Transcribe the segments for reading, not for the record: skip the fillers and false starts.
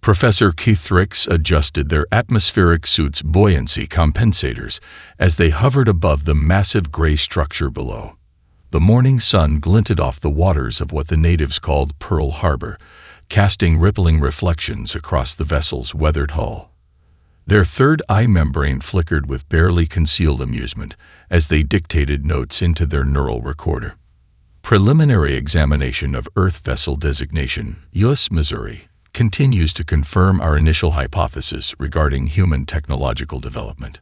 Professor Kithrick's adjusted their atmospheric suit's buoyancy compensators as they hovered above the massive gray structure below. The morning sun glinted off the waters of what the natives called Pearl Harbor, casting rippling reflections across the vessel's weathered hull. Their third eye membrane flickered with barely concealed amusement as they dictated notes into their neural recorder. Preliminary examination of Earth vessel designation, US Missouri, continues to confirm our initial hypothesis regarding human technological development.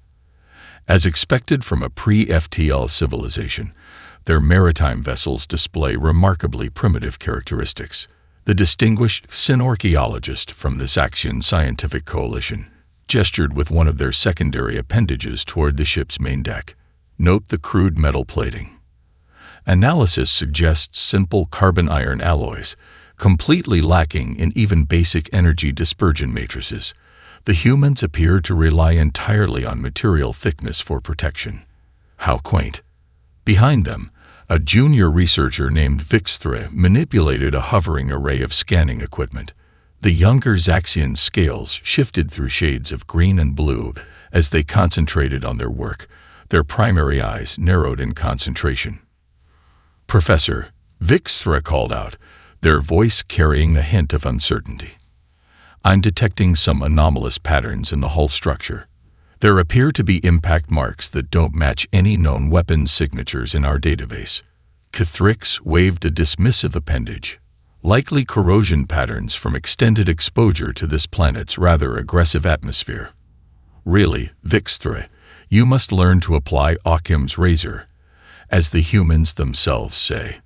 As expected from a pre-FTL civilization, their maritime vessels display remarkably primitive characteristics. The distinguished synorchaeologist from the Zaxian Scientific Coalition gestured with one of their secondary appendages toward the ship's main deck. Note the crude metal plating. Analysis suggests simple carbon-iron alloys, completely lacking in even basic energy dispersion matrices. The humans appear to rely entirely on material thickness for protection. How quaint. Behind them, a junior researcher named Vixthre manipulated a hovering array of scanning equipment. The younger Zaxian scales shifted through shades of green and blue as they concentrated on their work, their primary eyes narrowed in concentration. "Professor," Vixthre called out, their voice carrying a hint of uncertainty. "I'm detecting some anomalous patterns in the hull structure. There appear to be impact marks that don't match any known weapons signatures in our database." Kithrick's waved a dismissive appendage. "Likely corrosion patterns from extended exposure to this planet's rather aggressive atmosphere." "Really, Vixthre, you must learn to apply Occam's razor, as the humans themselves say."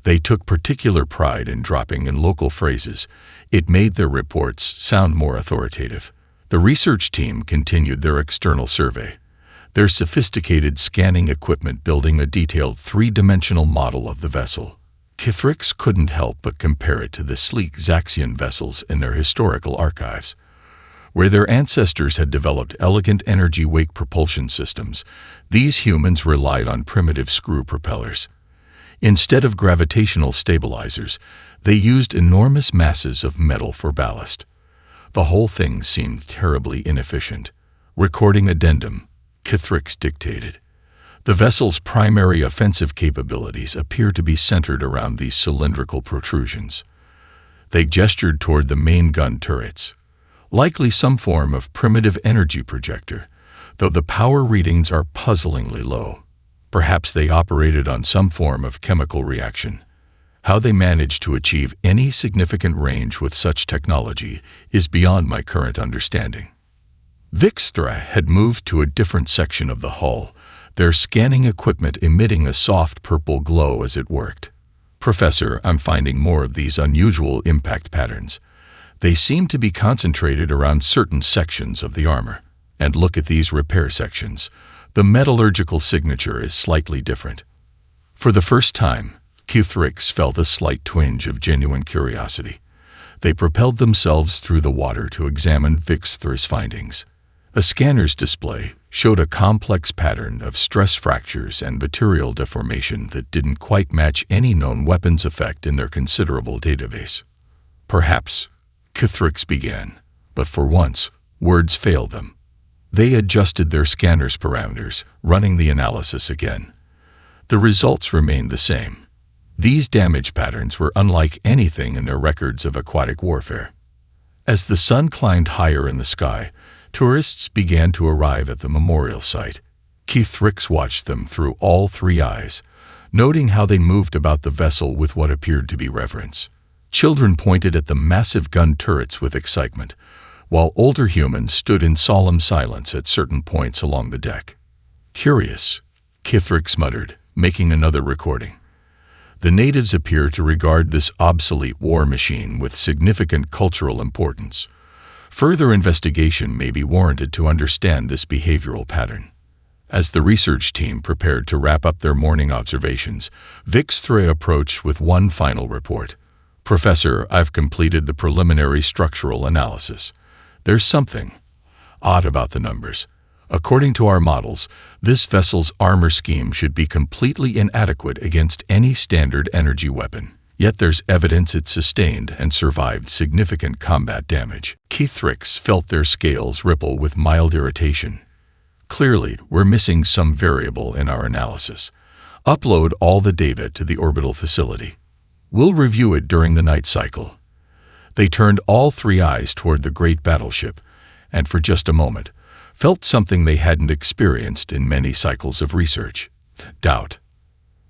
They took particular pride in dropping in local phrases. It made their reports sound more authoritative. The research team continued their external survey, their sophisticated scanning equipment building a detailed three-dimensional model of the vessel. Kithrick's couldn't help but compare it to the sleek Zaxian vessels in their historical archives. Where their ancestors had developed elegant energy-wake propulsion systems, these humans relied on primitive screw propellers. Instead of gravitational stabilizers, they used enormous masses of metal for ballast. The whole thing seemed terribly inefficient. Recording addendum, Kithrick's dictated. The vessel's primary offensive capabilities appear to be centered around these cylindrical protrusions. They gestured toward the main gun turrets. Likely some form of primitive energy projector, though the power readings are puzzlingly low. Perhaps they operated on some form of chemical reaction. How they managed to achieve any significant range with such technology is beyond my current understanding. Vixthre had moved to a different section of the hull, their scanning equipment emitting a soft purple glow as it worked. "Professor, I'm finding more of these unusual impact patterns. They seem to be concentrated around certain sections of the armor. And look at these repair sections. The metallurgical signature is slightly different." For the first time, Kithrick's felt a slight twinge of genuine curiosity. They propelled themselves through the water to examine Vixthre's findings. A scanner's display showed a complex pattern of stress fractures and material deformation that didn't quite match any known weapons effect in their considerable database. "Perhaps," Kithrick's began, but for once, words failed them. They adjusted their scanner's parameters, running the analysis again. The results remained the same. These damage patterns were unlike anything in their records of aquatic warfare. As the sun climbed higher in the sky, tourists began to arrive at the memorial site. Kithrick's watched them through all three eyes, noting how they moved about the vessel with what appeared to be reverence. Children pointed at the massive gun turrets with excitement, while older humans stood in solemn silence at certain points along the deck. "Curious," Kithrick's muttered, making another recording. "The natives appear to regard this obsolete war machine with significant cultural importance. Further investigation may be warranted to understand this behavioral pattern." As the research team prepared to wrap up their morning observations, Vixthre approached with one final report. "Professor, I've completed the preliminary structural analysis. There's something odd about the numbers. According to our models, this vessel's armor scheme should be completely inadequate against any standard energy weapon. Yet there's evidence it sustained and survived significant combat damage." Keithrix felt their scales ripple with mild irritation. Clearly, we're missing some variable in our analysis. Upload all the data to the orbital facility. We'll review it during the night cycle. They turned all three eyes toward the great battleship, and for just a moment, felt something they hadn't experienced in many cycles of research: doubt.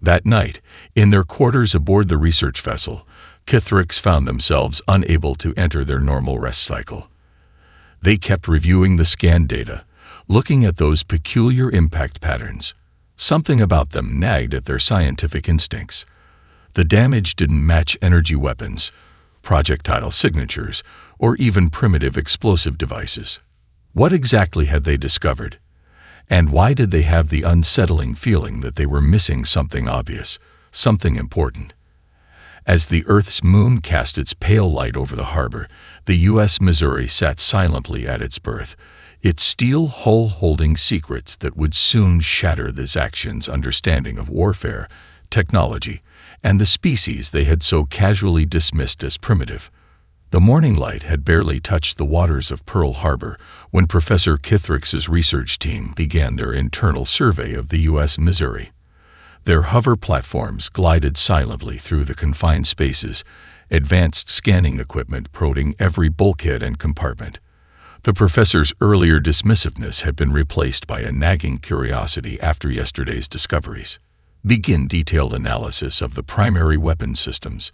That night, in their quarters aboard the research vessel, Keithrix found themselves unable to enter their normal rest cycle. They kept reviewing the scan data, looking at those peculiar impact patterns. Something about them nagged at their scientific instincts. The damage didn't match energy weapons, projectile signatures, or even primitive explosive devices. What exactly had they discovered? And why did they have the unsettling feeling that they were missing something obvious, something important? As the Earth's moon cast its pale light over the harbor, the U.S. Missouri sat silently at its berth, its steel hull holding secrets that would soon shatter the Zaxians' understanding of warfare, technology, and the species they had so casually dismissed as primitive. The morning light had barely touched the waters of Pearl Harbor when Professor Keithrix's research team began their internal survey of the U.S. Missouri. Their hover platforms glided silently through the confined spaces, advanced scanning equipment prodding every bulkhead and compartment. The professor's earlier dismissiveness had been replaced by a nagging curiosity after yesterday's discoveries. Begin detailed analysis of the primary weapon systems,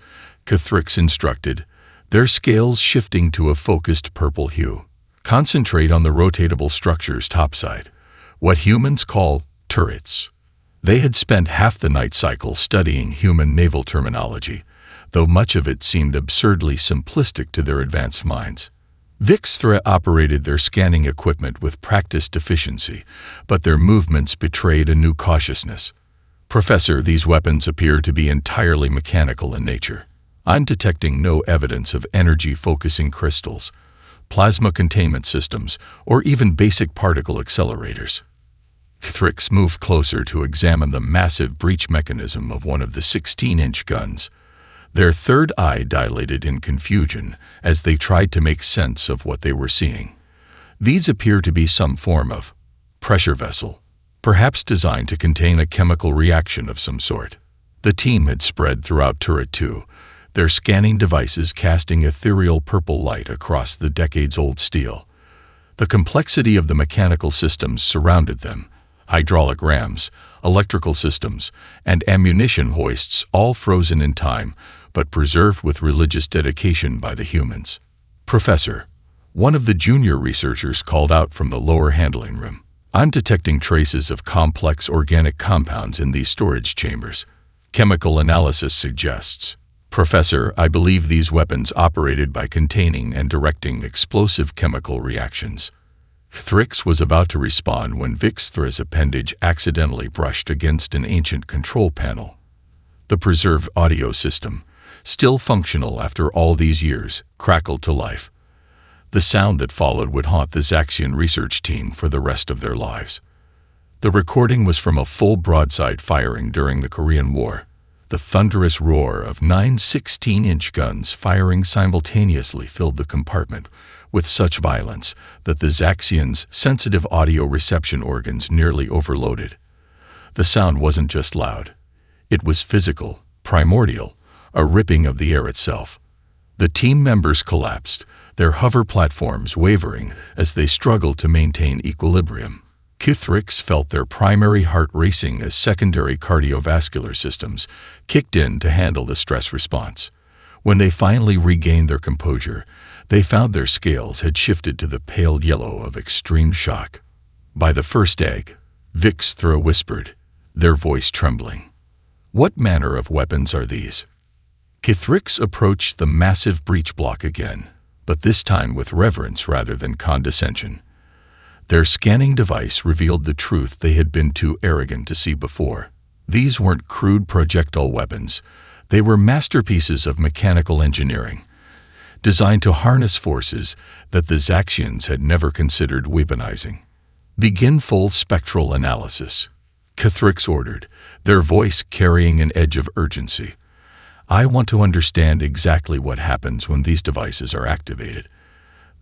Keithrix instructed, their scales shifting to a focused purple hue. Concentrate on the rotatable structures topside, what humans call turrets. They had spent half the night cycle studying human naval terminology, though much of it seemed absurdly simplistic to their advanced minds. Vixthra operated their scanning equipment with practiced efficiency, but their movements betrayed a new cautiousness. Professor, these weapons appear to be entirely mechanical in nature. I'm detecting no evidence of energy-focusing crystals, plasma containment systems, or even basic particle accelerators. Keithrix moved closer to examine the massive breech mechanism of one of the 16-inch guns. Their third eye dilated in confusion as they tried to make sense of what they were seeing. These appear to be some form of pressure vessel, perhaps designed to contain a chemical reaction of some sort. The team had spread throughout Turret 2, their scanning devices casting ethereal purple light across the decades-old steel. The complexity of the mechanical systems surrounded them: hydraulic rams, electrical systems, and ammunition hoists, all frozen in time, but preserved with religious dedication by the humans. Professor, one of the junior researchers called out from the lower handling room, I'm detecting traces of complex organic compounds in these storage chambers. Chemical analysis suggests. Professor, I believe these weapons operated by containing and directing explosive chemical reactions. Keithrix was about to respond when Vixthra's appendage accidentally brushed against an ancient control panel. The preserved audio system, still functional after all these years, crackled to life. The sound that followed would haunt the Zaxian research team for the rest of their lives. The recording was from a full broadside firing during the Korean War. The thunderous roar of 9 16-inch guns firing simultaneously filled the compartment with such violence that the Zaxians' sensitive audio reception organs nearly overloaded. The sound wasn't just loud. It was physical, primordial, a ripping of the air itself. The team members collapsed, their hover platforms wavering as they struggled to maintain equilibrium. Keithrix felt their primary heart racing as secondary cardiovascular systems kicked in to handle the stress response. When they finally regained their composure, they found their scales had shifted to the pale yellow of extreme shock. By the first egg, Vixthra whispered, their voice trembling. What manner of weapons are these? Keithrix approached the massive breech block again, but this time with reverence rather than condescension. Their scanning device revealed the truth they had been too arrogant to see before. These weren't crude projectile weapons. They were masterpieces of mechanical engineering, designed to harness forces that the Zaxians had never considered weaponizing. Begin full spectral analysis, Keithrix ordered, their voice carrying an edge of urgency. I want to understand exactly what happens when these devices are activated.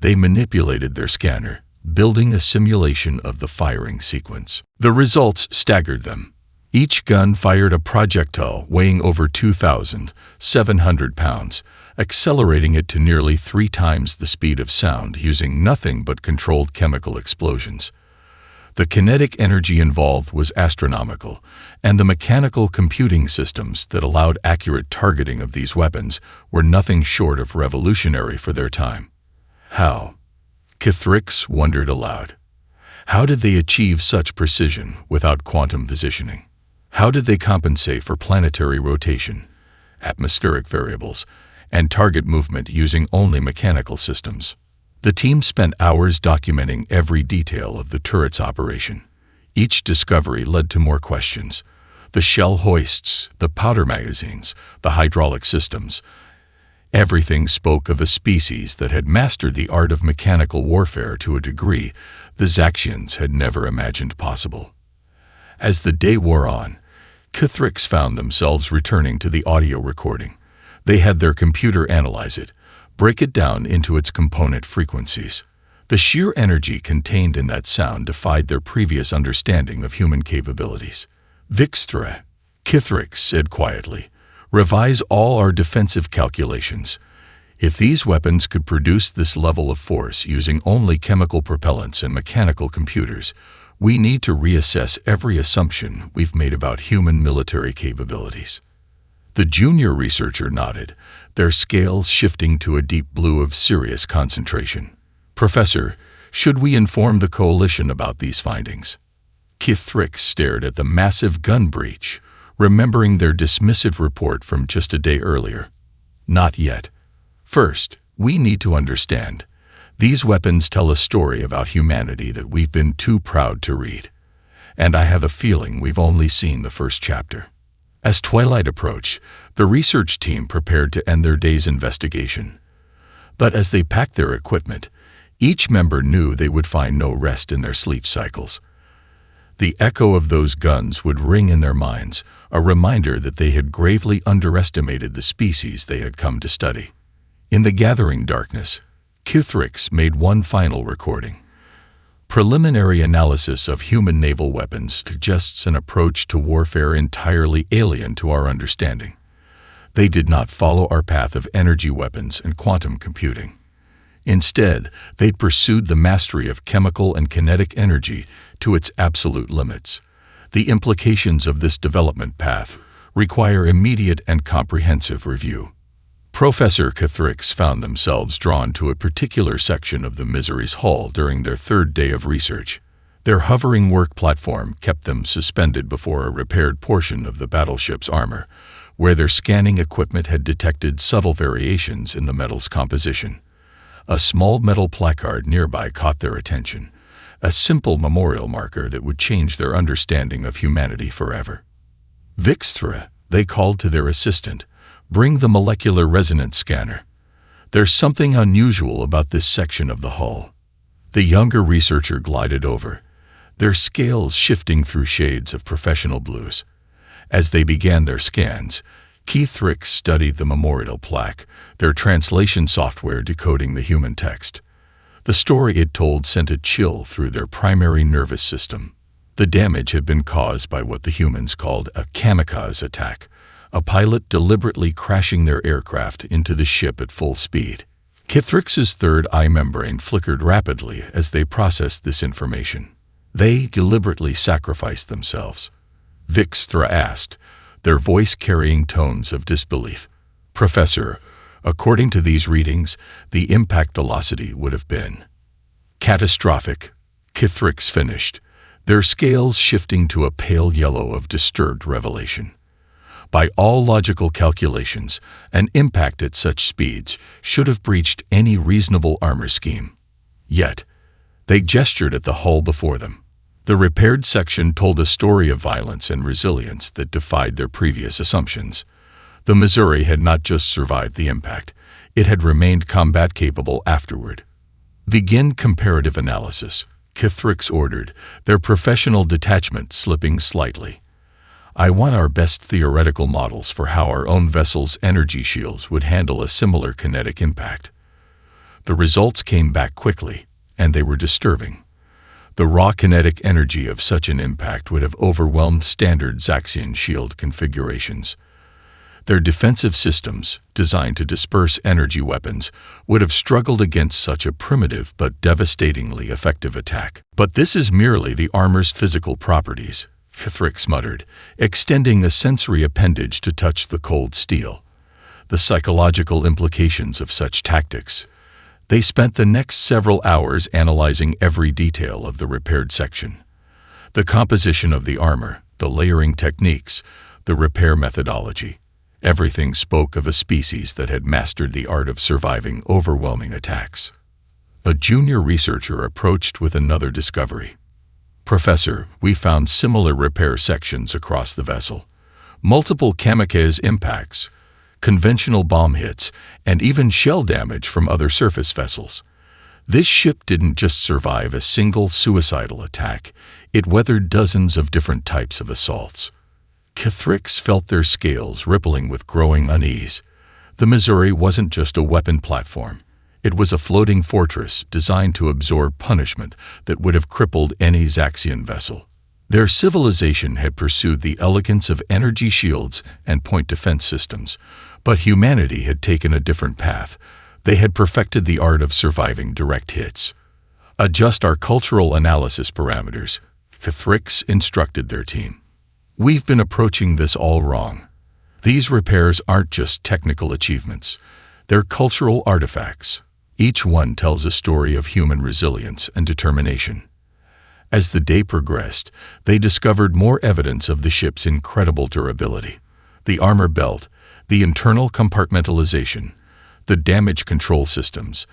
They manipulated their scanner, building a simulation of the firing sequence. The results staggered them. Each gun fired a projectile weighing over 2,700 pounds, accelerating it to nearly 3 times the speed of sound using nothing but controlled chemical explosions. The kinetic energy involved was astronomical, and the mechanical computing systems that allowed accurate targeting of these weapons were nothing short of revolutionary for their time. How? Kithrix wondered aloud. How did they achieve such precision without quantum positioning? How did they compensate for planetary rotation, atmospheric variables, and target movement using only mechanical systems? The team spent hours documenting every detail of the turret's operation. Each discovery led to more questions. The shell hoists, the powder magazines, the hydraulic systems. Everything spoke of a species that had mastered the art of mechanical warfare to a degree the Zaxians had never imagined possible. As the day wore on, Kithrix found themselves returning to the audio recording. They had their computer analyze it, break it down into its component frequencies. The sheer energy contained in that sound defied their previous understanding of human capabilities. "Vixtra," Kithrix said quietly, "revise all our defensive calculations. If these weapons could produce this level of force using only chemical propellants and mechanical computers, we need to reassess every assumption we've made about human military capabilities." The junior researcher nodded, their scales shifting to a deep blue of serious concentration. "Professor, should we inform the coalition about these findings?" Kithrix stared at the massive gun breach, remembering their dismissive report from just a day earlier. "Not yet. First, we need to understand. These weapons tell a story about humanity that we've been too proud to read. And I have a feeling we've only seen the first chapter." As twilight approached, the research team prepared to end their day's investigation. But as they packed their equipment, each member knew they would find no rest in their sleep cycles. The echo of those guns would ring in their minds, a reminder that they had gravely underestimated the species they had come to study. In the gathering darkness, Kithrix made one final recording. Preliminary analysis of human naval weapons suggests an approach to warfare entirely alien to our understanding. They did not follow our path of energy weapons and quantum computing. Instead, they'd pursued the mastery of chemical and kinetic energy to its absolute limits. The implications of this development path require immediate and comprehensive review. Professor Kithrix found themselves drawn to a particular section of the Misery's hull during their third day of research. Their hovering work platform kept them suspended before a repaired portion of the battleship's armor, where their scanning equipment had detected subtle variations in the metal's composition. A small metal placard nearby caught their attention, a simple memorial marker that would change their understanding of humanity forever. "Vixtra," they called to their assistant, "bring the molecular resonance scanner. There's something unusual about this section of the hull." The younger researcher glided over, their scales shifting through shades of professional blues. As they began their scans, Kithrix studied the memorial plaque, their translation software decoding the human text. The story it told sent a chill through their primary nervous system. The damage had been caused by what the humans called a kamikaze attack, a pilot deliberately crashing their aircraft into the ship at full speed. Kithrix's third eye membrane flickered rapidly as they processed this information. They deliberately sacrificed themselves. Vixtra asked, their voice carrying tones of disbelief. "Professor, according to these readings, the impact velocity would have been catastrophic," Kithrix finished, their scales shifting to a pale yellow of disturbed revelation. By all logical calculations, an impact at such speeds should have breached any reasonable armor scheme. Yet, they gestured at the hull before them. The repaired section told a story of violence and resilience that defied their previous assumptions. The Missouri had not just survived the impact, it had remained combat-capable afterward. "Begin comparative analysis," Kithrix ordered, their professional detachment slipping slightly. "I want our best theoretical models for how our own vessel's energy shields would handle a similar kinetic impact." The results came back quickly, and they were disturbing. The raw kinetic energy of such an impact would have overwhelmed standard Zaxian shield configurations. Their defensive systems, designed to disperse energy weapons, would have struggled against such a primitive but devastatingly effective attack. But this is merely the armor's physical properties, Kithrix muttered, extending a sensory appendage to touch the cold steel. The psychological implications of such tactics. They spent the next several hours analyzing every detail of the repaired section. The composition of the armor, the layering techniques, the repair methodology. Everything spoke of a species that had mastered the art of surviving overwhelming attacks. A junior researcher approached with another discovery. "Professor, we found similar repair sections across the vessel. Multiple kamikaze impacts, conventional bomb hits, and even shell damage from other surface vessels. This ship didn't just survive a single suicidal attack, it weathered dozens of different types of assaults." Kithrix felt their scales rippling with growing unease. The Missouri wasn't just a weapon platform. It was a floating fortress designed to absorb punishment that would have crippled any Zaxian vessel. Their civilization had pursued the elegance of energy shields and point defense systems, but humanity had taken a different path. They had perfected the art of surviving direct hits. "Adjust our cultural analysis parameters," Kithrix instructed their team. "We've been approaching this all wrong. These repairs aren't just technical achievements. They're cultural artifacts. Each one tells a story of human resilience and determination." As the day progressed, they discovered more evidence of the ship's incredible durability. The armor belt, the internal compartmentalization, the damage control systems.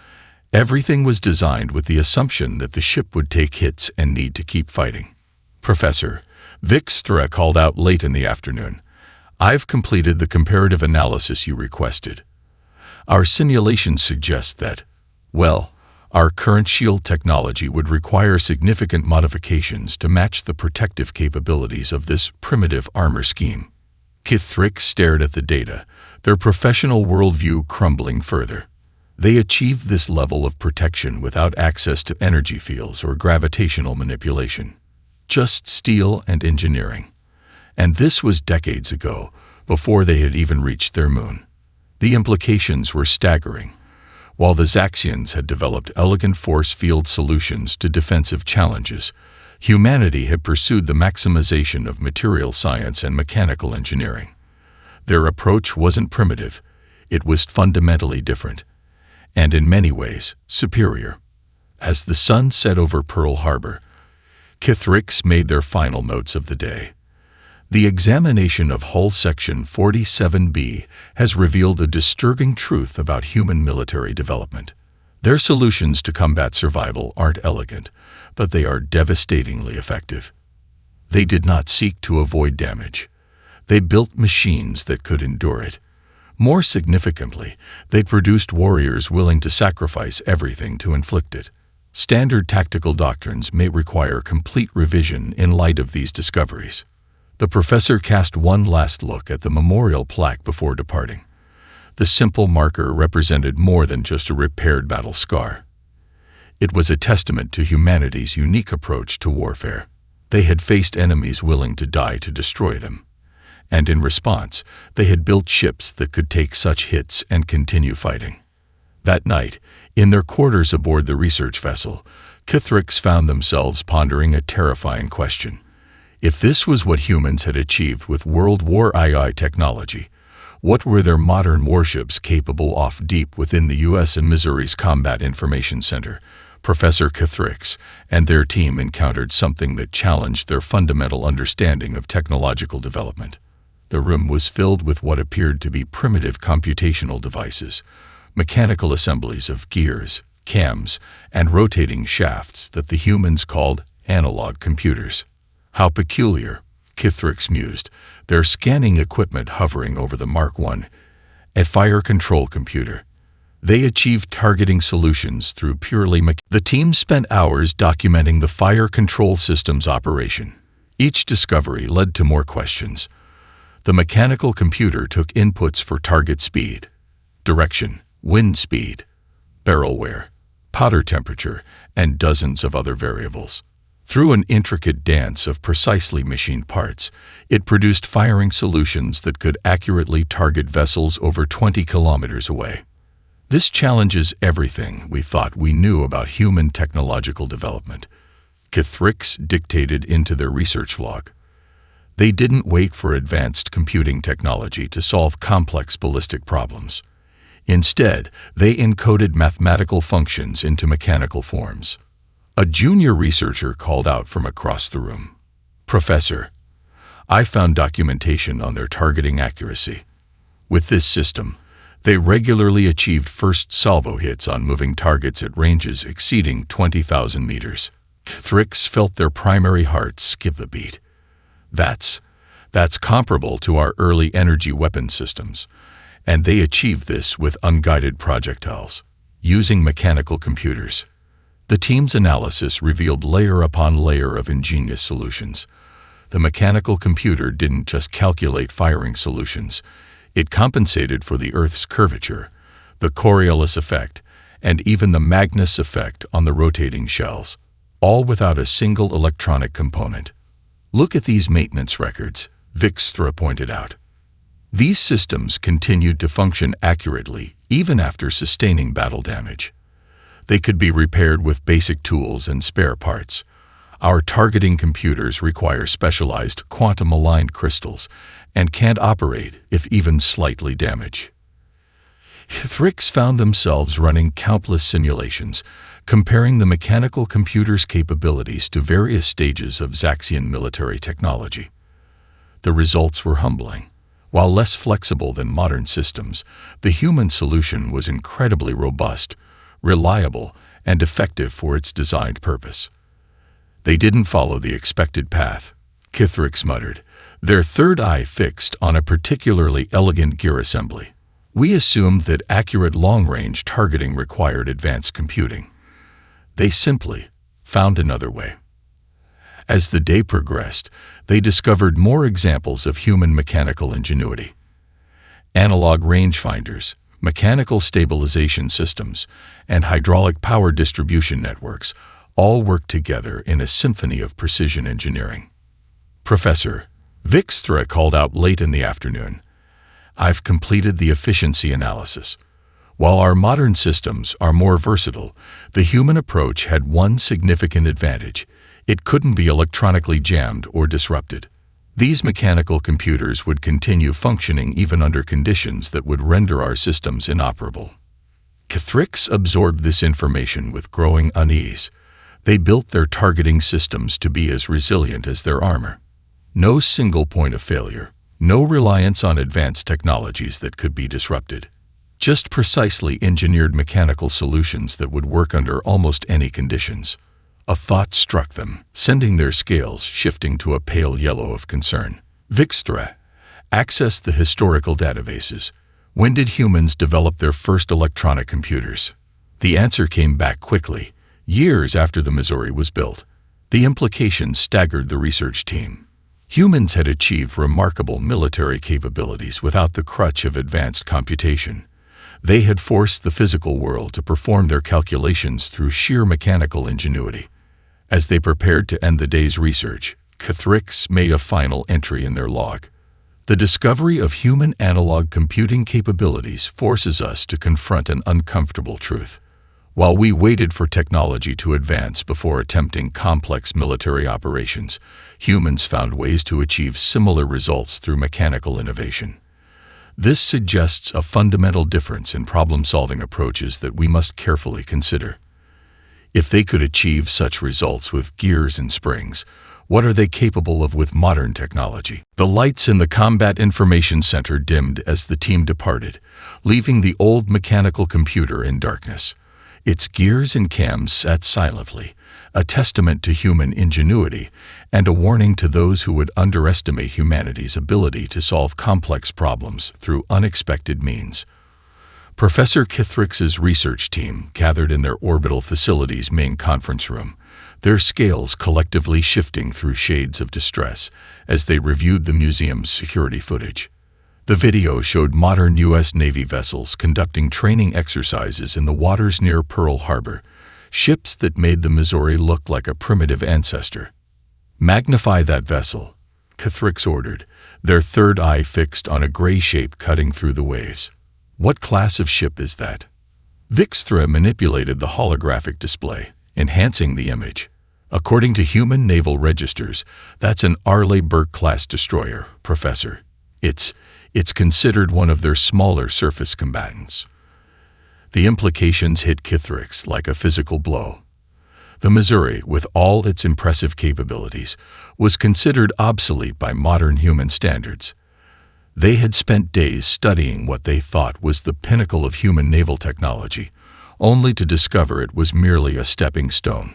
Everything was designed with the assumption that the ship would take hits and need to keep fighting. "Professor," Vikstra called out late in the afternoon, "I've completed the comparative analysis you requested. Our simulations suggest that, well, our current shield technology would require significant modifications to match the protective capabilities of this primitive armor scheme." Kithrix stared at the data, their professional worldview crumbling further. They achieved this level of protection without access to energy fields or gravitational manipulation. Just steel and engineering. And this was decades ago, before they had even reached their moon. The implications were staggering. While the Zaxians had developed elegant force field solutions to defensive challenges, humanity had pursued the maximization of material science and mechanical engineering. Their approach wasn't primitive, it was fundamentally different, and in many ways, superior. As the sun set over Pearl Harbor, Kithrix made their final notes of the day. "The examination of hull section 47B has revealed a disturbing truth about human military development. Their solutions to combat survival aren't elegant, but they are devastatingly effective. They did not seek to avoid damage. They built machines that could endure it. More significantly, they produced warriors willing to sacrifice everything to inflict it. Standard tactical doctrines may require complete revision in light of these discoveries." The professor cast one last look at the memorial plaque before departing. The simple marker represented more than just a repaired battle scar. It was a testament to humanity's unique approach to warfare. They had faced enemies willing to die to destroy them. And in response, they had built ships that could take such hits and continue fighting. That night, in their quarters aboard the research vessel, Kithrix found themselves pondering a terrifying question. If this was what humans had achieved with World War II technology, what were their modern warships capable of deep within the U.S. and Missouri's Combat Information Center? Professor Kithrix and their team encountered something that challenged their fundamental understanding of technological development. The room was filled with what appeared to be primitive computational devices, mechanical assemblies of gears, cams, and rotating shafts that the humans called analog computers. How peculiar, Kithrix mused, their scanning equipment hovering over the Mark I, a fire control computer. They achieved targeting solutions through purely The team spent hours documenting the fire control system's operation. Each discovery led to more questions. The mechanical computer took inputs for target speed, direction, wind speed, barrel wear, powder temperature, and dozens of other variables. Through an intricate dance of precisely machined parts, it produced firing solutions that could accurately target vessels over 20 kilometers away. This challenges everything we thought we knew about human technological development. Kithrix dictated into their research log. They didn't wait for advanced computing technology to solve complex ballistic problems. Instead, they encoded mathematical functions into mechanical forms. A junior researcher called out from across the room, "Professor, I found documentation on their targeting accuracy. With this system, they regularly achieved first salvo hits on moving targets at ranges exceeding 20,000 meters." Kithrix felt their primary hearts skip a beat. That's comparable to our early energy weapon systems, and they achieved this with unguided projectiles, using mechanical computers. The team's analysis revealed layer upon layer of ingenious solutions. The mechanical computer didn't just calculate firing solutions. It compensated for the Earth's curvature, the Coriolis effect, and even the Magnus effect on the rotating shells, all without a single electronic component. "Look at these maintenance records," Vikstra pointed out. These systems continued to function accurately even after sustaining battle damage. They could be repaired with basic tools and spare parts. Our targeting computers require specialized quantum-aligned crystals and can't operate if even slightly damaged. Kithrix found themselves running countless simulations, comparing the mechanical computer's capabilities to various stages of Zaxian military technology. The results were humbling. While less flexible than modern systems, the human solution was incredibly robust, reliable, and effective for its designed purpose. They didn't follow the expected path, Kithrix muttered, their third eye fixed on a particularly elegant gear assembly. "We assumed that accurate long-range targeting required advanced computing. They simply found another way." As the day progressed, they discovered more examples of human mechanical ingenuity. Analog rangefinders, mechanical stabilization systems, and hydraulic power distribution networks all worked together in a symphony of precision engineering. "Professor," Vikstra called out late in the afternoon, "I've completed the efficiency analysis. While our modern systems are more versatile, the human approach had one significant advantage: it couldn't be electronically jammed or disrupted. These mechanical computers would continue functioning even under conditions that would render our systems inoperable." Kithrix absorbed this information with growing unease. They built their targeting systems to be as resilient as their armor. No single point of failure, no reliance on advanced technologies that could be disrupted. Just precisely engineered mechanical solutions that would work under almost any conditions. A thought struck them, sending their scales shifting to a pale yellow of concern. Vikstra accessed the historical databases. When did humans develop their first electronic computers? The answer came back quickly, years after the Missouri was built. The implications staggered the research team. Humans had achieved remarkable military capabilities without the crutch of advanced computation. They had forced the physical world to perform their calculations through sheer mechanical ingenuity. As they prepared to end the day's research, Kithrix made a final entry in their log. "The discovery of human analog computing capabilities forces us to confront an uncomfortable truth. While we waited for technology to advance before attempting complex military operations, humans found ways to achieve similar results through mechanical innovation. This suggests a fundamental difference in problem-solving approaches that we must carefully consider. If they could achieve such results with gears and springs, what are they capable of with modern technology?" The lights in the Combat Information Center dimmed as the team departed, leaving the old mechanical computer in darkness. Its gears and cams sat silently, a testament to human ingenuity and a warning to those who would underestimate humanity's ability to solve complex problems through unexpected means. Professor Kithrix's research team gathered in their orbital facility's main conference room, their scales collectively shifting through shades of distress as they reviewed the museum's security footage. The video showed modern U.S. Navy vessels conducting training exercises in the waters near Pearl Harbor, ships that made the Missouri look like a primitive ancestor. "Magnify that vessel," Cathrix ordered, their third eye fixed on a gray shape cutting through the waves. "What class of ship is that?" Vixthra manipulated the holographic display, enhancing the image. "According to human naval registers, that's an Arleigh Burke-class destroyer, Professor. It's considered one of their smaller surface combatants." The implications hit Cathrix like a physical blow. The Missouri, with all its impressive capabilities, was considered obsolete by modern human standards. They had spent days studying what they thought was the pinnacle of human naval technology, only to discover it was merely a stepping stone.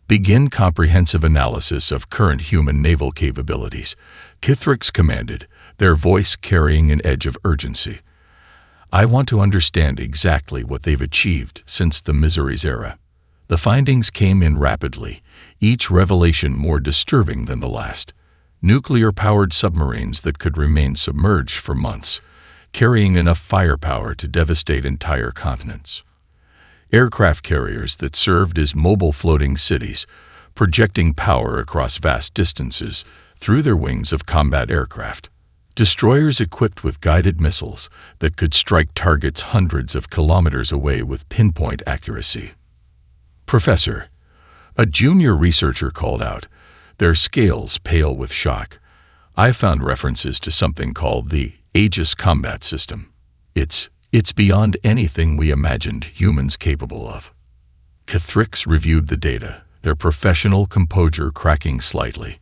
"Begin comprehensive analysis of current human naval capabilities," Cathrix commanded, their voice carrying an edge of urgency. "I want to understand exactly what they've achieved since the Missouri's era." The findings came in rapidly, each revelation more disturbing than the last. Nuclear-powered submarines that could remain submerged for months, carrying enough firepower to devastate entire continents. Aircraft carriers that served as mobile floating cities, projecting power across vast distances through their wings of combat aircraft. Destroyers equipped with guided missiles that could strike targets hundreds of kilometers away with pinpoint accuracy. "Professor," a junior researcher called out, their scales pale with shock, "I found references to something called the Aegis combat system. It's beyond anything we imagined humans capable of." Cathrix reviewed the data, their professional composure cracking slightly.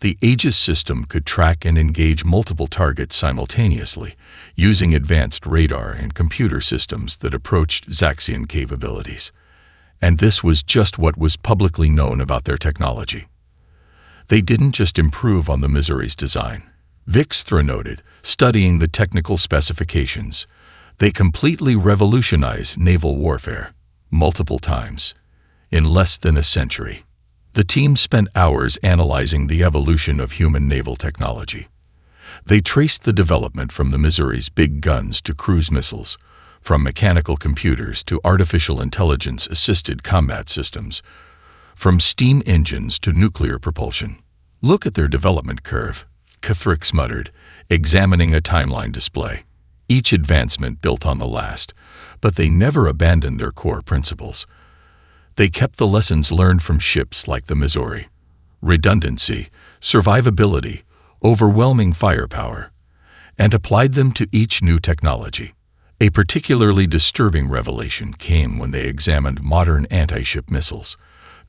The Aegis system could track and engage multiple targets simultaneously, using advanced radar and computer systems that approached Zaxian capabilities. And this was just what was publicly known about their technology. They didn't just improve on the Missouri's design, Vixthra noted, studying the technical specifications. They completely revolutionized naval warfare, multiple times, in less than a century. The team spent hours analyzing the evolution of human naval technology. They traced the development from the Missouri's big guns to cruise missiles, from mechanical computers to artificial intelligence-assisted combat systems, from steam engines to nuclear propulsion. "Look at their development curve," Cathrix muttered, examining a timeline display. Each advancement built on the last, but they never abandoned their core principles. They kept the lessons learned from ships like the Missouri: redundancy, survivability, overwhelming firepower, and applied them to each new technology. A particularly disturbing revelation came when they examined modern anti-ship missiles.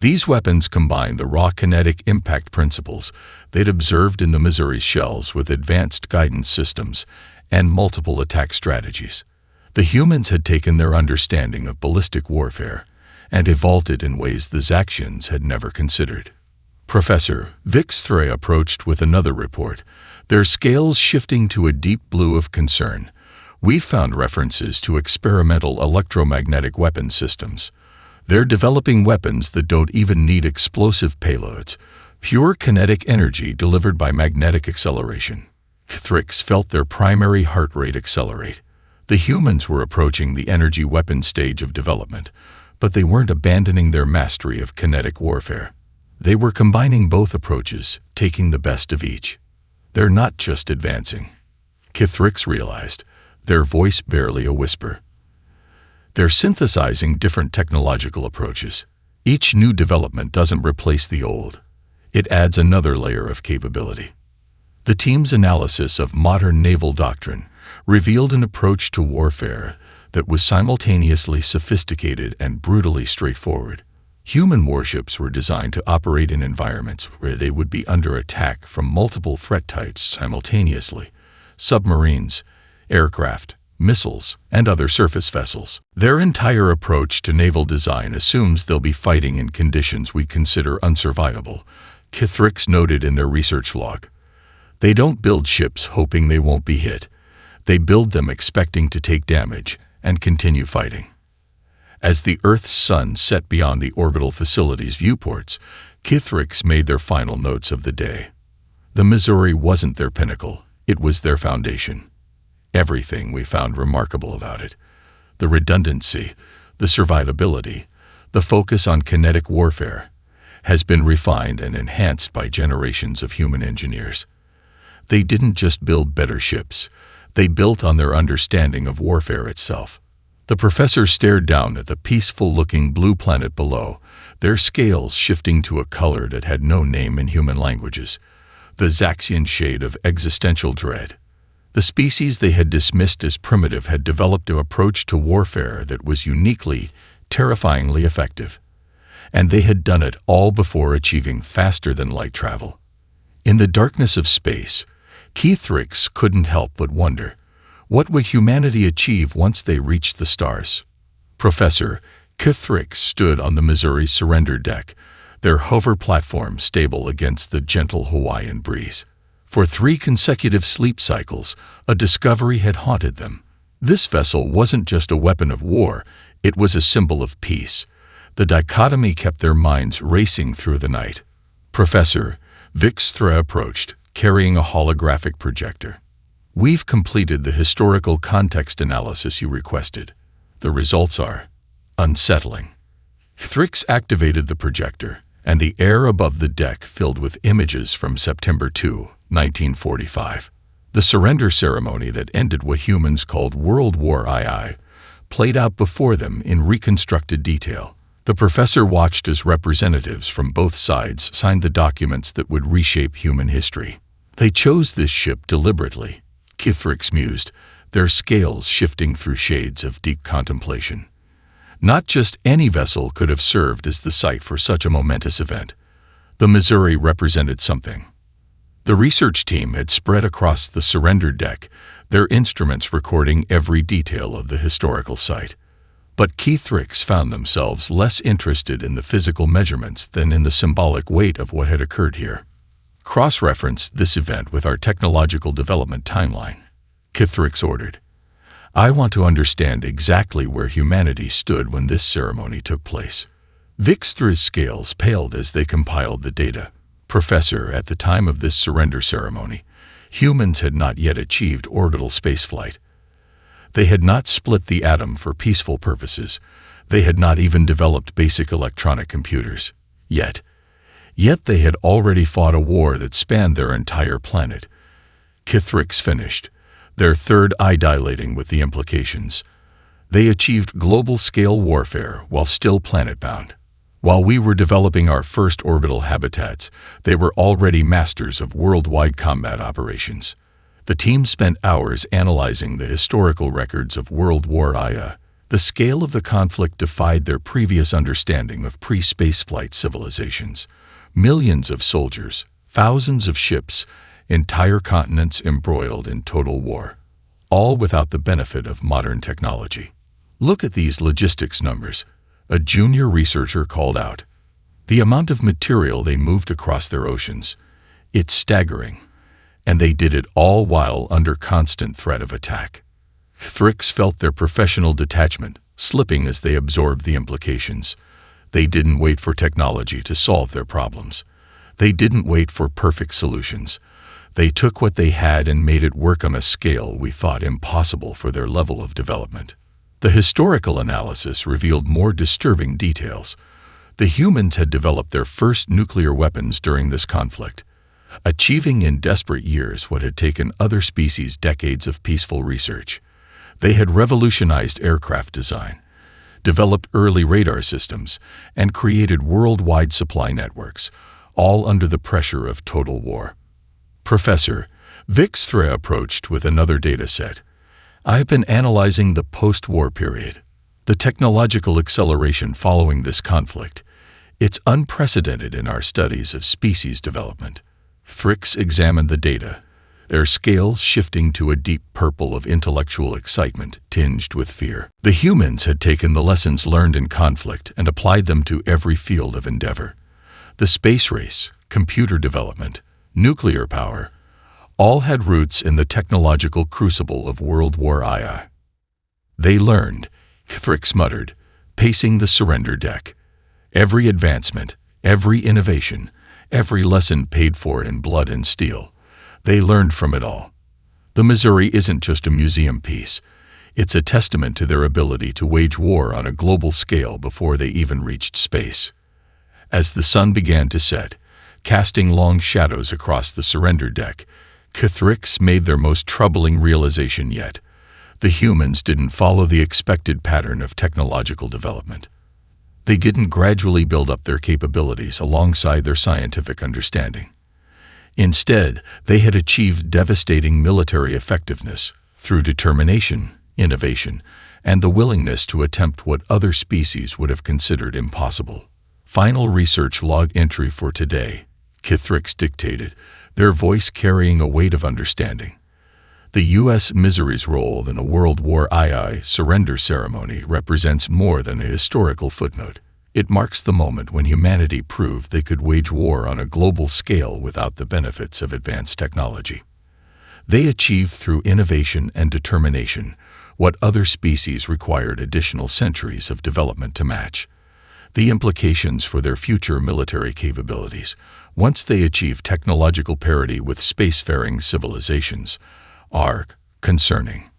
These weapons combined the raw kinetic impact principles they'd observed in the Missouri's shells with advanced guidance systems and multiple attack strategies. The humans had taken their understanding of ballistic warfare and evolved it in ways the Zaxians had never considered. Professor Vixthra approached with another report, their scales shifting to a deep blue of concern. "We found references to experimental electromagnetic weapon systems. They're developing weapons that don't even need explosive payloads, pure kinetic energy delivered by magnetic acceleration." Cathrix felt their primary heart rate accelerate. The humans were approaching the energy weapon stage of development, but they weren't abandoning their mastery of kinetic warfare. They were combining both approaches, taking the best of each. They're not just advancing, Cathrix realized, their voice barely a whisper. They're synthesizing different technological approaches. Each new development doesn't replace the old. It adds another layer of capability. The team's analysis of modern naval doctrine revealed an approach to warfare that was simultaneously sophisticated and brutally straightforward. Human warships were designed to operate in environments where they would be under attack from multiple threat types simultaneously: submarines, aircraft, missiles, and other surface vessels. Their entire approach to naval design assumes they'll be fighting in conditions we consider unsurvivable, Cathrix noted in their research log. They don't build ships hoping they won't be hit. They build them expecting to take damage and continue fighting. As the Earth's sun set beyond the orbital facility's viewports, Cathrix made their final notes of the day. The Missouri wasn't their pinnacle, it was their foundation. everything we found remarkable about it. The redundancy, the survivability, the focus on kinetic warfare has been refined and enhanced by generations of human engineers. They didn't just build better ships, they built on their understanding of warfare itself. The professor stared down at the peaceful-looking blue planet below, their scales shifting to a color that had no name in human languages, the Zaxian shade of existential dread. The species they had dismissed as primitive had developed an approach to warfare that was uniquely, terrifyingly effective. And they had done it all before achieving faster-than-light travel. In the darkness of space, Keithrix couldn't help but wonder, what would humanity achieve once they reached the stars? Professor Keithrix stood on the Missouri's surrender deck, their hover platform stable against the gentle Hawaiian breeze. For 3 consecutive sleep cycles, a discovery had haunted them. This vessel wasn't just a weapon of war, it was a symbol of peace. The dichotomy kept their minds racing through the night. Professor Vixthra approached, carrying a holographic projector. "We've completed the historical context analysis you requested. The results are unsettling." Thrix activated the projector, and the air above the deck filled with images from September 2, 1945. The surrender ceremony that ended what humans called World War II played out before them in reconstructed detail. The professor watched as representatives from both sides signed the documents that would reshape human history. They chose this ship deliberately, Keithrix mused, their scales shifting through shades of deep contemplation. Not just any vessel could have served as the site for such a momentous event. The Missouri represented something. The research team had spread across the surrender deck, their instruments recording every detail of the historical site. But Keithrix found themselves less interested in the physical measurements than in the symbolic weight of what had occurred here. Cross-reference this event with our technological development timeline, Keithrix ordered. "I want to understand exactly where humanity stood when this ceremony took place." Vixthra's scales paled as they compiled the data. Professor, at the time of this surrender ceremony, humans had not yet achieved orbital spaceflight. They had not split the atom for peaceful purposes. They had not even developed basic electronic computers. Yet they had already fought a war that spanned their entire planet. Keithrix finished, their third eye dilating with the implications. They achieved global-scale warfare while still planet-bound. While we were developing our first orbital habitats, they were already masters of worldwide combat operations. The team spent hours analyzing the historical records of World War II. The scale of the conflict defied their previous understanding of pre-spaceflight civilizations. Millions of soldiers, thousands of ships, entire continents embroiled in total war, all without the benefit of modern technology. "Look at these logistics numbers," a junior researcher called out. "The amount of material they moved across their oceans. It's staggering. And they did it all while under constant threat of attack." Thrix felt their professional detachment slipping as they absorbed the implications. They didn't wait for technology to solve their problems. They didn't wait for perfect solutions. They took what they had and made it work on a scale we thought impossible for their level of development. The historical analysis revealed more disturbing details. The humans had developed their first nuclear weapons during this conflict, achieving in desperate years what had taken other species decades of peaceful research. They had revolutionized aircraft design, developed early radar systems, and created worldwide supply networks, all under the pressure of total war. Professor Vixthra approached with another data set. "I've been analyzing the post-war period, the technological acceleration following this conflict. It's unprecedented in our studies of species development." Thrix examined the data, their scales shifting to a deep purple of intellectual excitement tinged with fear. The humans had taken the lessons learned in conflict and applied them to every field of endeavor. The space race, computer development, nuclear power, all had roots in the technological crucible of World War II. "They learned," Thrix muttered, pacing the surrender deck. "Every advancement, every innovation, every lesson paid for in blood and steel. They learned from it all." The Missouri isn't just a museum piece. It's a testament to their ability to wage war on a global scale before they even reached space. As the sun began to set, casting long shadows across the surrender deck, Cathrix made their most troubling realization yet. The humans didn't follow the expected pattern of technological development. They didn't gradually build up their capabilities alongside their scientific understanding. Instead, they had achieved devastating military effectiveness through determination, innovation, and the willingness to attempt what other species would have considered impossible. Final research log entry for today, Cathrix dictated, their voice carrying a weight of understanding. The U.S. Missouri's role in a World War II surrender ceremony represents more than a historical footnote. It marks the moment when humanity proved they could wage war on a global scale without the benefits of advanced technology. They achieved through innovation and determination what other species required additional centuries of development to match. The implications for their future military capabilities, once they achieve technological parity with spacefaring civilizations, are concerning.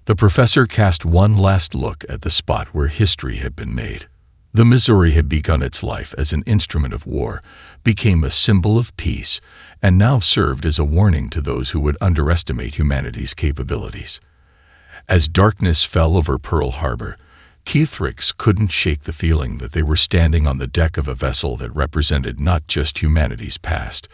The professor cast one last look at the spot where history had been made. The Missouri had begun its life as an instrument of war, became a symbol of peace, and now served as a warning to those who would underestimate humanity's capabilities. As darkness fell over Pearl Harbor, Cathrix couldn't shake the feeling that they were standing on the deck of a vessel that represented not just humanity's past,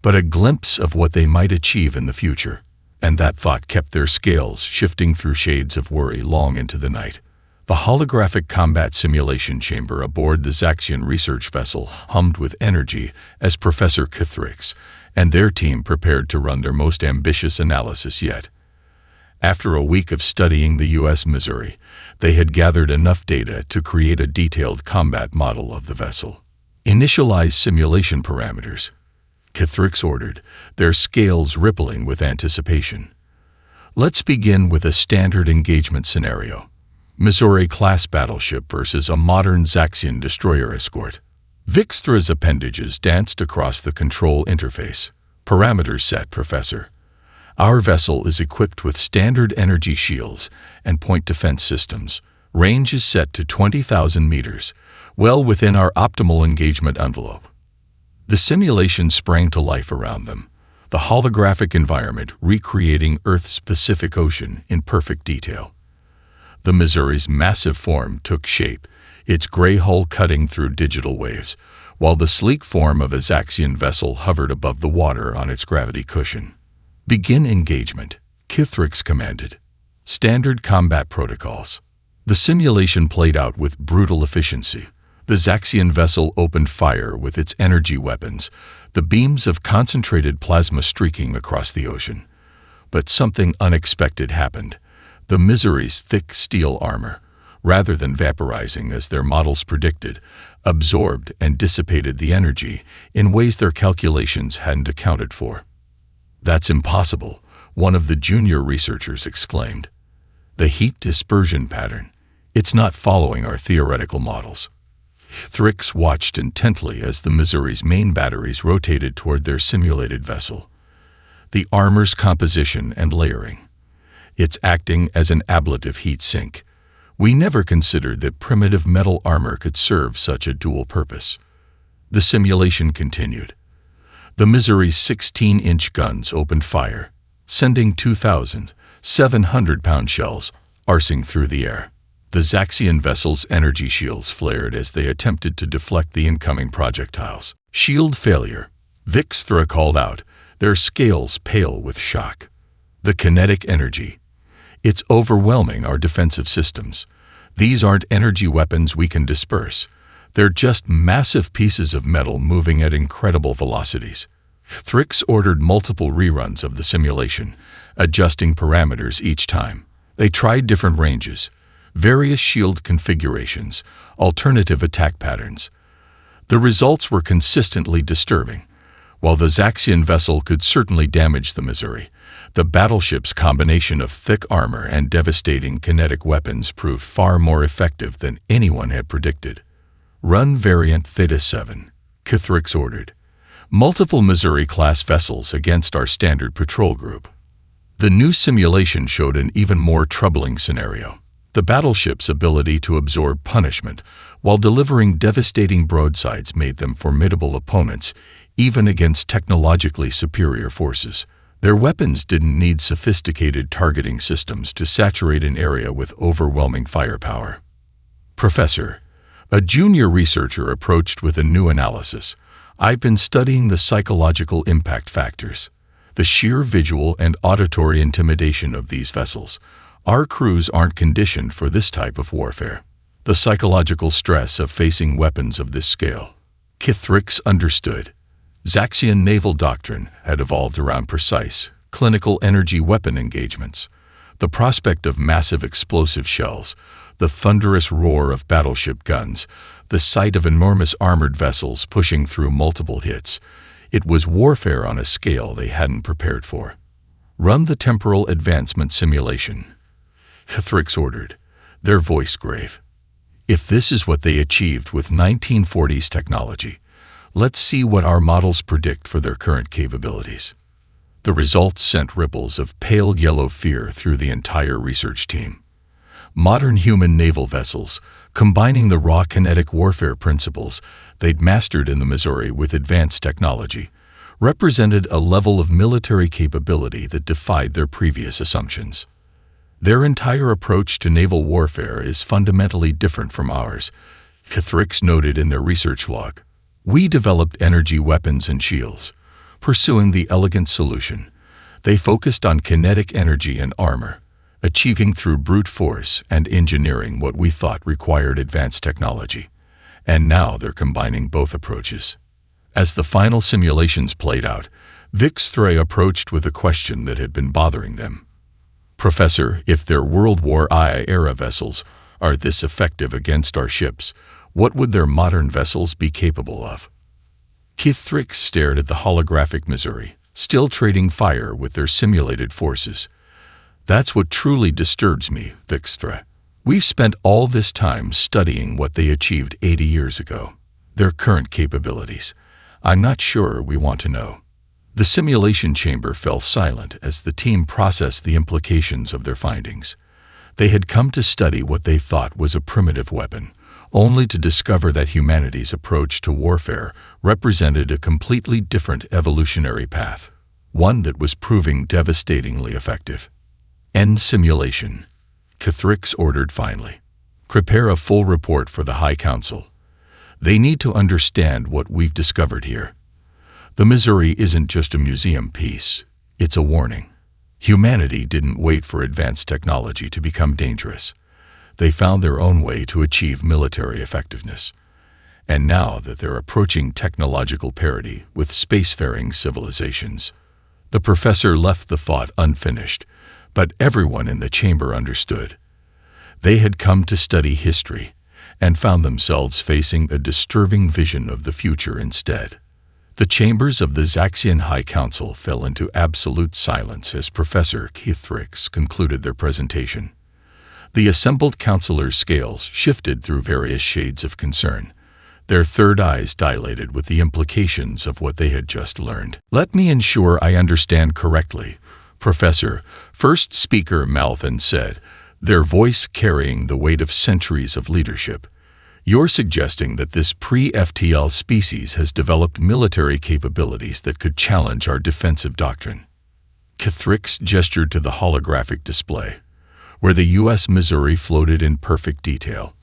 but a glimpse of what they might achieve in the future. And that thought kept their scales shifting through shades of worry long into the night. The holographic combat simulation chamber aboard the Zaxian research vessel hummed with energy as Professor Cathrix and their team prepared to run their most ambitious analysis yet. After a week of studying the U.S. Missouri, they had gathered enough data to create a detailed combat model of the vessel. Initialize simulation parameters, Cathrix ordered, their scales rippling with anticipation. Let's begin with a standard engagement scenario. Missouri-class battleship versus a modern Zaxian destroyer escort. Vixtra's appendages danced across the control interface. Parameters set, Professor. Our vessel is equipped with standard energy shields and point defense systems. Range is set to 20,000 meters, well within our optimal engagement envelope. The simulation sprang to life around them, the holographic environment recreating Earth's Pacific Ocean in perfect detail. The Missouri's massive form took shape, its gray hull cutting through digital waves, while the sleek form of a Zaxian vessel hovered above the water on its gravity cushion. Begin engagement, Cathrix commanded. Standard combat protocols. The simulation played out with brutal efficiency. The Zaxian vessel opened fire with its energy weapons, the beams of concentrated plasma streaking across the ocean. But something unexpected happened. The Missouri's thick steel armor, rather than vaporizing as their models predicted, absorbed and dissipated the energy in ways their calculations hadn't accounted for. "That's impossible," one of the junior researchers exclaimed. "The heat dispersion pattern. It's not following our theoretical models." Cathrix watched intently as the Missouri's main batteries rotated toward their simulated vessel. The armor's composition and layering. It's acting as an ablative heat sink. We never considered that primitive metal armor could serve such a dual purpose. The simulation continued. The Missouri's 16-inch guns opened fire, sending 2,700-pound shells arcing through the air. The Zaxian vessel's energy shields flared as they attempted to deflect the incoming projectiles. "Shield failure," Vixtra called out, their scales pale with shock. "The kinetic energy. It's overwhelming our defensive systems. These aren't energy weapons we can disperse. They're just massive pieces of metal moving at incredible velocities." Cathrix ordered multiple reruns of the simulation, adjusting parameters each time. They tried different ranges, various shield configurations, alternative attack patterns. The results were consistently disturbing. While the Zaxian vessel could certainly damage the Missouri, the battleship's combination of thick armor and devastating kinetic weapons proved far more effective than anyone had predicted. "Run variant Theta 7, Cathrix ordered. "Multiple Missouri-class vessels against our standard patrol group." The new simulation showed an even more troubling scenario. The battleship's ability to absorb punishment while delivering devastating broadsides made them formidable opponents, even against technologically superior forces. Their weapons didn't need sophisticated targeting systems to saturate an area with overwhelming firepower. Professor, a junior researcher approached with a new analysis. I've been studying the psychological impact factors, the sheer visual and auditory intimidation of these vessels. Our crews aren't conditioned for this type of warfare. The psychological stress of facing weapons of this scale. Kithrix understood. Zaxian naval doctrine had evolved around precise, clinical energy weapon engagements. The prospect of massive explosive shells, the thunderous roar of battleship guns, the sight of enormous armored vessels pushing through multiple hits. It was warfare on a scale they hadn't prepared for. Run the temporal advancement simulation, Kithrix ordered, their voice grave. If this is what they achieved with 1940s technology, let's see what our models predict for their current capabilities. The results sent ripples of pale yellow fear through the entire research team. Modern human naval vessels, combining the raw kinetic warfare principles they'd mastered in the Missouri with advanced technology, represented a level of military capability that defied their previous assumptions. Their entire approach to naval warfare is fundamentally different from ours, Kithrix noted in their research log. We developed energy weapons and shields. Pursuing the elegant solution, they focused on kinetic energy and armor, achieving through brute force and engineering what we thought required advanced technology. And now they're combining both approaches. As the final simulations played out, Vixthray approached with a question that had been bothering them. Professor, if their World War I-era vessels are this effective against our ships, what would their modern vessels be capable of? Kithrix stared at the holographic Missouri, still trading fire with their simulated forces. That's what truly disturbs me, Vixthray. We've spent all this time studying what they achieved 80 years ago, their current capabilities. I'm not sure we want to know. The simulation chamber fell silent as the team processed the implications of their findings. They had come to study what they thought was a primitive weapon, only to discover that humanity's approach to warfare represented a completely different evolutionary path, one that was proving devastatingly effective. End simulation, Kithrix ordered finally. Prepare a full report for the High Council. They need to understand what we've discovered here. The Missouri isn't just a museum piece, it's a warning. Humanity didn't wait for advanced technology to become dangerous. They found their own way to achieve military effectiveness. And now that they're approaching technological parity with spacefaring civilizations, the professor left the thought unfinished, but everyone in the chamber understood. They had come to study history and found themselves facing a disturbing vision of the future instead. The chambers of the Zaxian High Council fell into absolute silence as Professor Kithrix concluded their presentation. The assembled counselors' scales shifted through various shades of concern. Their third eyes dilated with the implications of what they had just learned. Let me ensure I understand correctly, Professor, first speaker Malthan said, their voice carrying the weight of centuries of leadership. You're suggesting that this pre-FTL species has developed military capabilities that could challenge our defensive doctrine. Kithrix gestured to the holographic display, where the U.S. Missouri floated in perfect detail.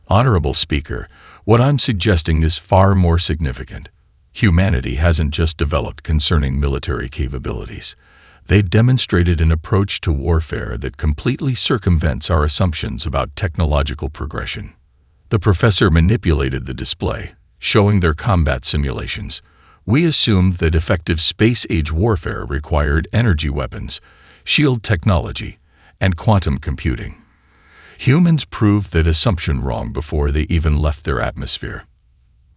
Honorable Speaker, what I'm suggesting is far more significant. Humanity hasn't just developed concerning military capabilities. They've demonstrated an approach to warfare that completely circumvents our assumptions about technological progression. The professor manipulated the display, showing their combat simulations. We assumed that effective space-age warfare required energy weapons, shield technology, and quantum computing. Humans proved that assumption wrong before they even left their atmosphere.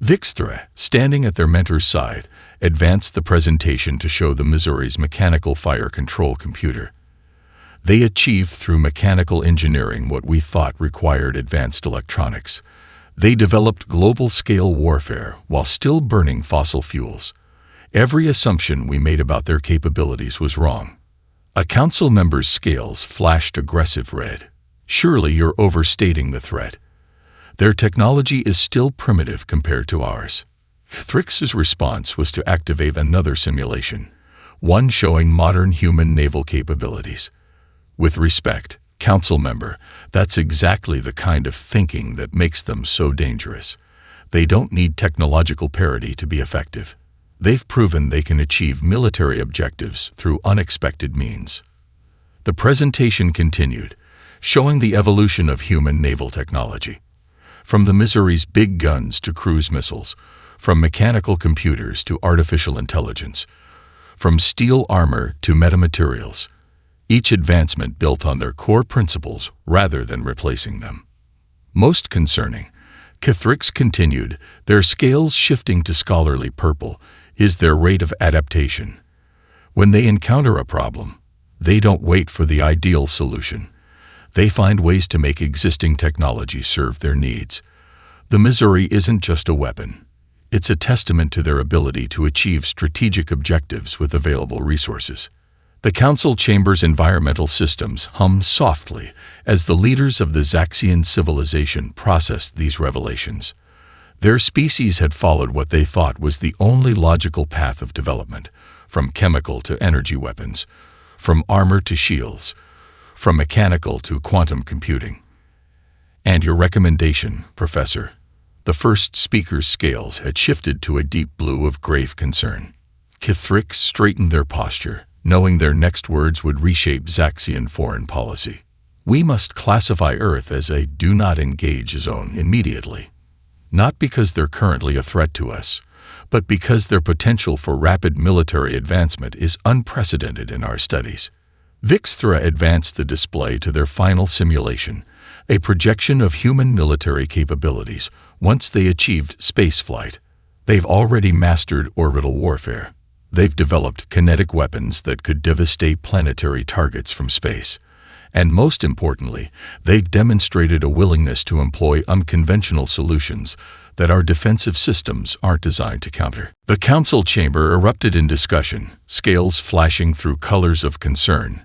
Vixthray, standing at their mentor's side, advanced the presentation to show the Missouri's mechanical fire control computer. They achieved through mechanical engineering what we thought required advanced electronics. They developed global-scale warfare while still burning fossil fuels. Every assumption we made about their capabilities was wrong. A council member's scales flashed aggressive red. Surely you're overstating the threat. Their technology is still primitive compared to ours. Thrix's response was to activate another simulation, one showing modern human naval capabilities. With respect, council member, that's exactly the kind of thinking that makes them so dangerous. They don't need technological parity to be effective. They've proven they can achieve military objectives through unexpected means. The presentation continued, showing the evolution of human naval technology. From the Missouri's big guns to cruise missiles, from mechanical computers to artificial intelligence, from steel armor to metamaterials, each advancement built on their core principles rather than replacing them. Most concerning, Thrix continued, their scales shifting to scholarly purple, is their rate of adaptation. When they encounter a problem, they don't wait for the ideal solution. They find ways to make existing technology serve their needs. The Missouri isn't just a weapon. It's a testament to their ability to achieve strategic objectives with available resources. The council chamber's environmental systems hummed softly as the leaders of the Zaxian civilization processed these revelations. Their species had followed what they thought was the only logical path of development, from chemical to energy weapons, from armor to shields, from mechanical to quantum computing. And your recommendation, Professor? The first speaker's scales had shifted to a deep blue of grave concern. Thrix straightened their posture, knowing their next words would reshape Zaxian foreign policy. We must classify Earth as a do-not-engage zone immediately. Not because they're currently a threat to us, but because their potential for rapid military advancement is unprecedented in our studies. Vixtra advanced the display to their final simulation, a projection of human military capabilities once they achieved spaceflight. They've already mastered orbital warfare. They've developed kinetic weapons that could devastate planetary targets from space. And most importantly, they've demonstrated a willingness to employ unconventional solutions that our defensive systems aren't designed to counter. The council chamber erupted in discussion, scales flashing through colors of concern,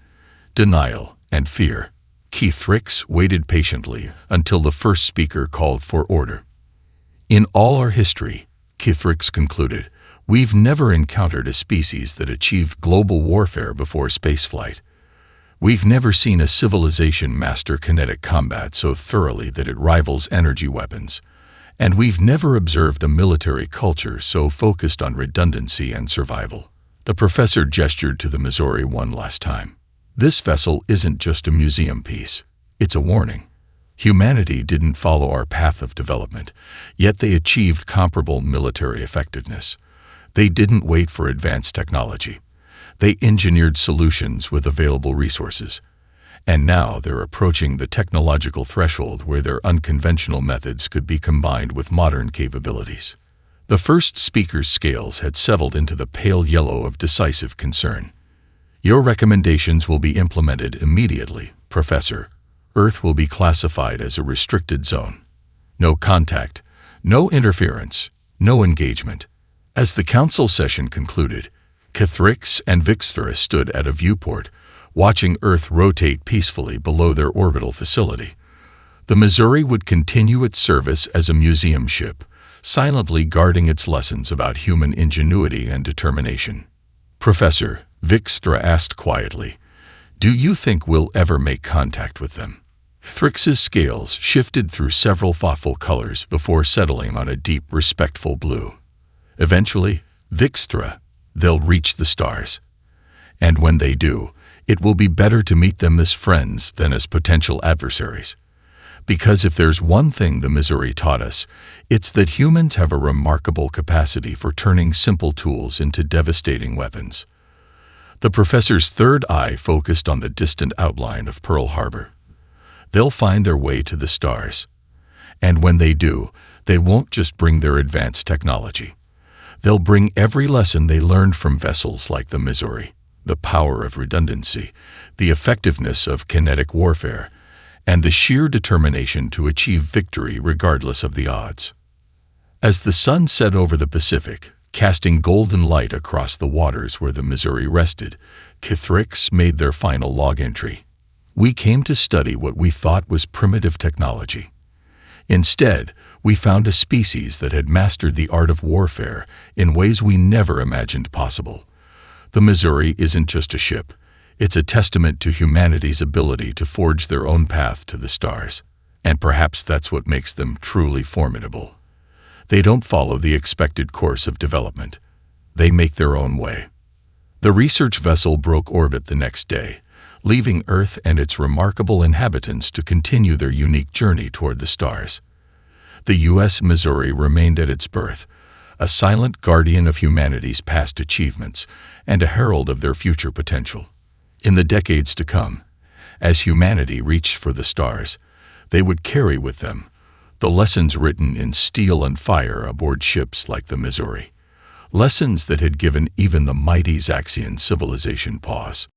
denial, and fear. Thrix waited patiently until the first speaker called for order. In all our history, Thrix concluded, we've never encountered a species that achieved global warfare before spaceflight. We've never seen a civilization master kinetic combat so thoroughly that it rivals energy weapons. And we've never observed a military culture so focused on redundancy and survival. The professor gestured to the Missouri one last time. This vessel isn't just a museum piece. It's a warning. Humanity didn't follow our path of development, yet they achieved comparable military effectiveness. They didn't wait for advanced technology. They engineered solutions with available resources. And now they're approaching the technological threshold where their unconventional methods could be combined with modern capabilities. The first speaker's scales had settled into the pale yellow of decisive concern. Your recommendations will be implemented immediately, Professor. Earth will be classified as a restricted zone. No contact, no interference, no engagement. As the council session concluded, Thrix and Vixtra stood at a viewport, watching Earth rotate peacefully below their orbital facility. The Missouri would continue its service as a museum ship, silently guarding its lessons about human ingenuity and determination. Professor, Vixtra asked quietly, do you think we'll ever make contact with them? Thrix's scales shifted through several thoughtful colors before settling on a deep, respectful blue. Eventually, Vixtra, they'll reach the stars. And when they do, it will be better to meet them as friends than as potential adversaries. Because if there's one thing the Missouri taught us, it's that humans have a remarkable capacity for turning simple tools into devastating weapons. The professor's third eye focused on the distant outline of Pearl Harbor. They'll find their way to the stars. And when they do, they won't just bring their advanced technology. They'll bring every lesson they learned from vessels like the Missouri, the power of redundancy, the effectiveness of kinetic warfare, and the sheer determination to achieve victory regardless of the odds. As the sun set over the Pacific, casting golden light across the waters where the Missouri rested, Kithrix made their final log entry. We came to study what we thought was primitive technology. Instead, we found a species that had mastered the art of warfare in ways we never imagined possible. The Missouri isn't just a ship. It's a testament to humanity's ability to forge their own path to the stars. And perhaps that's what makes them truly formidable. They don't follow the expected course of development. They make their own way. The research vessel broke orbit the next day, leaving Earth and its remarkable inhabitants to continue their unique journey toward the stars. The U.S. Missouri remained at its berth, a silent guardian of humanity's past achievements and a herald of their future potential. In the decades to come, as humanity reached for the stars, they would carry with them the lessons written in steel and fire aboard ships like the Missouri, lessons that had given even the mighty Zaxian civilization pause.